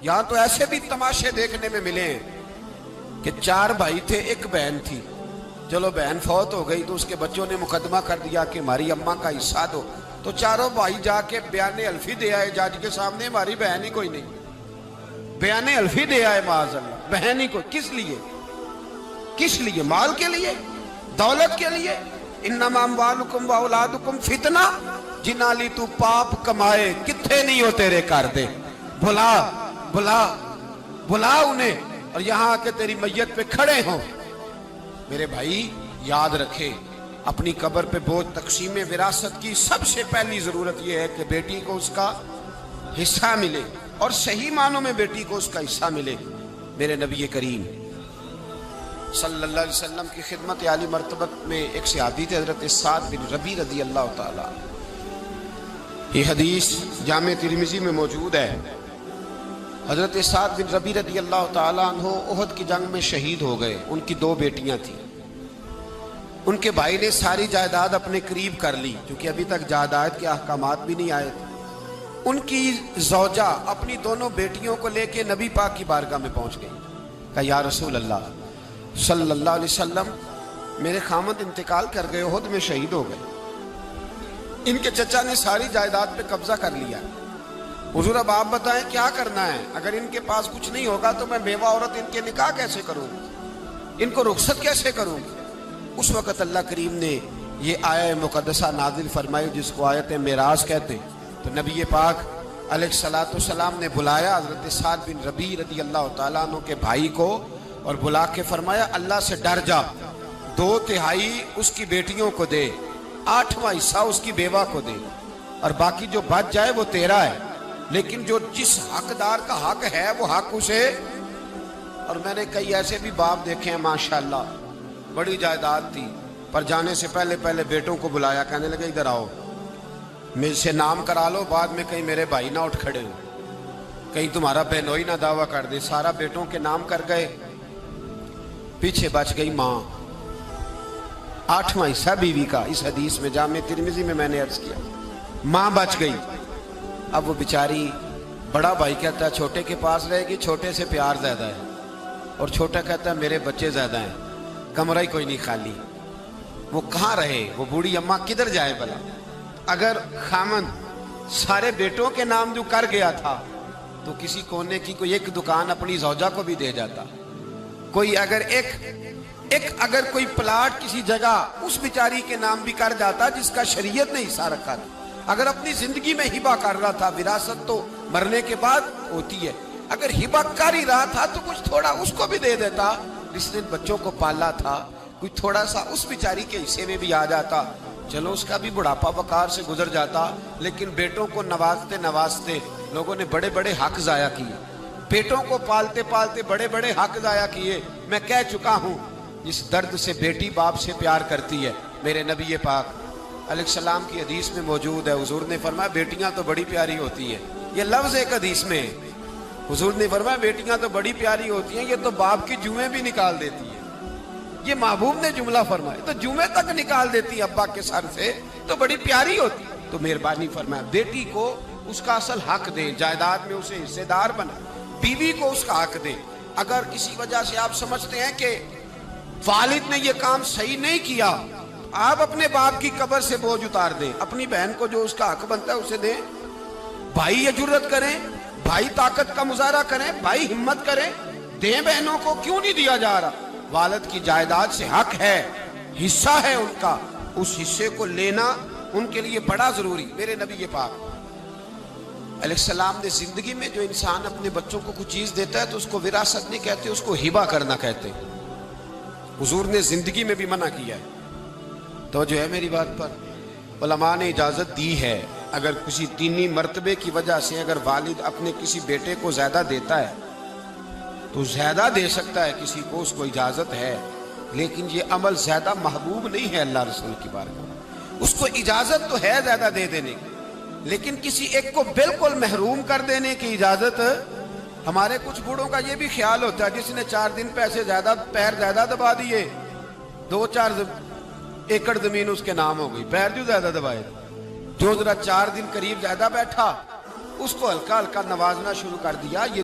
یہاں تو ایسے بھی تماشے دیکھنے میں ملے ہیں کہ 4 بھائی تھے، 1 بہن تھی. چلو بہن فوت ہو گئی تو اس کے بچوں نے مقدمہ کر دیا کہ ہماری اماں کا حصہ دو، تو چاروں بھائی جا کے بیان الفی دے آئے جج کے سامنے، ہماری بہن ہی کوئی نہیں. بیان الفی دے آئے معاذ اللہ، بہن ہی کوئی. کس لیے؟ کس لیے؟ مال کے لیے، دولت کے لیے. انما اموالکم و اولادکم فتنہ، جنہاں لی تو پاپ کمائے کتھے نہیں ہو تیرے کر دے. بلا بلا بلا انہیں، اور یہاں آ کے تیری میت پہ کھڑے ہوں. میرے بھائی یاد رکھے، اپنی قبر پہ بوجھ تقسیم وراثت کی سب سے پہلی ضرورت یہ ہے کہ بیٹی کو اس کا حصہ ملے، اور صحیح معنوں میں بیٹی کو اس کا حصہ ملے. میرے نبی کریم صلی اللہ علیہ وسلم کی خدمت عالی مرتبت میں ایک صحابی تھے حضرت سعد بن ربیع رضی اللہ تعالی. یہ حدیث جامع ترمذی میں موجود ہے. حضرت سعد بن ربیع رضی اللہ تعالیٰ عنہ احد کی جنگ میں شہید ہو گئے. ان کی 2 بیٹیاں تھیں. ان کے بھائی نے ساری جائیداد اپنے قریب کر لی، کیونکہ ابھی تک جائیداد کے احکامات بھی نہیں آئے تھے. ان کی زوجہ اپنی دونوں بیٹیوں کو لے کے نبی پاک کی بارگاہ میں پہنچ گئی. کہا یا رسول اللہ صلی اللہ علیہ وسلم، میرے خامد انتقال کر گئے، احد میں شہید ہو گئے. ان کے چچا نے ساری جائیداد پہ قبضہ کر لیا. حضور اب آپ بتائیں کیا کرنا ہے؟ اگر ان کے پاس کچھ نہیں ہوگا تو میں بیوہ عورت ان کے نکاح کیسے کروں گی؟ ان کو رخصت کیسے کروں گی؟ اس وقت اللہ کریم نے یہ آیہ مقدسہ نازل فرمائی جس کو آیت معراج کہتے ہیں. تو نبی پاک علیہ الصلوۃ والسلام نے بلایا حضرت سعد بن ربیع رضی اللہ تعالیٰ عنہ کے بھائی کو، اور بلا کے فرمایا اللہ سے ڈر جا، 2/3 اس کی بیٹیوں کو دے، 8واں حصہ اس کی بیوہ کو دے، اور باقی جو بچ جائے وہ تیرا ہے، لیکن جو جس حقدار کا حق ہے وہ حق اسے. اور میں نے کئی ایسے بھی باپ دیکھے ہیں ماشاءاللہ، بڑی جائیداد تھی، پر جانے سے پہلے بیٹوں کو بلایا، کہنے لگے ادھر آؤ، مجھ سے نام کرا لو، بعد میں کہیں میرے بھائی نہ اٹھ کھڑے ہو، کہیں تمہارا بہنوئی نہ دعویٰ کر دے. سارا بیٹوں کے نام کر گئے، پیچھے بچ گئی ماں، 8واں حصہ بیوی کا. اس حدیث میں جامع ترمذی میں نے عرض کیا، ماں بچ گئی. اب وہ بیچاری، بڑا بھائی کہتا ہے چھوٹے کے پاس رہے گی، چھوٹے سے پیار زیادہ ہے، اور چھوٹا کہتا ہے میرے بچے زیادہ ہیں، کمرہ ہی کوئی نہیں خالی. وہ کہاں رہے؟ وہ بوڑھی اماں کدھر جائے بلا؟ اگر خامن سارے بیٹوں کے نام جو کر گیا تھا تو کسی کونے کی کوئی ایک دکان اپنی زوجہ کو بھی دے جاتا. کوئی اگر اگر کوئی پلاٹ کسی جگہ اس بیچاری کے نام بھی کر جاتا جس کا شریعت نے حصہ رکھا تھا. اگر اپنی زندگی میں ہبہ کر رہا تھا، وراثت تو مرنے کے بعد ہوتی ہے، اگر ہبہ کر ہی رہا تھا تو کچھ تھوڑا اس کو بھی دے دیتا. جس نے بچوں کو پالا تھا کوئی تھوڑا سا اس بیچاری کے حصے میں بھی آ جاتا، چلو اس کا بھی بڑھاپا وقار سے گزر جاتا. لیکن بیٹوں کو نوازتے لوگوں نے بڑے بڑے حق ضائع کیے، بیٹوں کو پالتے پالتے بڑے بڑے حق ضائع کیے. میں کہہ چکا ہوں اس درد سے بیٹی باپ سے پیار کرتی ہے. میرے نبی پاک علیہ السلام کی حدیث میں موجود ہے، حضور نے فرمایا بیٹیاں تو بڑی پیاری ہوتی ہیں. یہ لفظ ایک حدیث میں حضور نے فرمایا بیٹیاں تو بڑی پیاری ہوتی ہیں، یہ تو باپ کی جوئیں بھی نکال دیتی ہیں. یہ محبوب نے جملہ فرمایا، تو جمعے تک نکال دیتی ابا کے سر سے، تو بڑی پیاری ہوتی. تو مہربانی فرمایا بیٹی کو اس کا اصل حق دیں، جائیداد میں اسے حصے دار بنا، بیوی کو اس کا حق دیں. اگر کسی وجہ سے آپ سمجھتے ہیں کہ والد نے یہ کام صحیح نہیں کیا، آپ اپنے باپ کی قبر سے بوجھ اتار دیں، اپنی بہن کو جو اس کا حق بنتا ہے اسے دیں. بھائی یہ جرت کریں، بھائی طاقت کا مظاہرہ کریں، بھائی ہمت کریں، دیں بہنوں کو. کیوں نہیں دیا جا رہا؟ والد کی جائیداد سے حق ہے، حصہ ہے ان کا، اس حصے کو لینا ان کے لیے بڑا ضروری. میرے نبی پاک علیہ السلام نے زندگی میں جو انسان اپنے بچوں کو کچھ چیز دیتا ہے تو اس کو وراثت نہیں کہتے، اس کو ہبہ کرنا کہتے. حضور نے زندگی میں بھی منع کیا ہے. تو جو ہے میری بات پر علماء نے اجازت دی ہے، اگر کسی دینی مرتبے کی وجہ سے اگر والد اپنے کسی بیٹے کو زیادہ دیتا ہے تو زیادہ دے سکتا ہے، کسی کو اس کو اجازت ہے. لیکن یہ عمل زیادہ محبوب نہیں ہے اللہ رسول کی بارگاہ میں. اس کو اجازت تو ہے زیادہ دے دینے کی، لیکن کسی ایک کو بالکل محروم کر دینے کی اجازت. ہمارے کچھ بوڑھوں کا یہ بھی خیال ہوتا ہے جس نے 4 دن پیسے زیادہ، پیر زیادہ دبا دیے، 2-4 ایکڑ زمین اس کے نام ہو گئی، پیر جو زیادہ دبائے، جو ذرا 4 دن قریب زیادہ بیٹھا اس کو ہلکا ہلکا نوازنا شروع کر دیا. یہ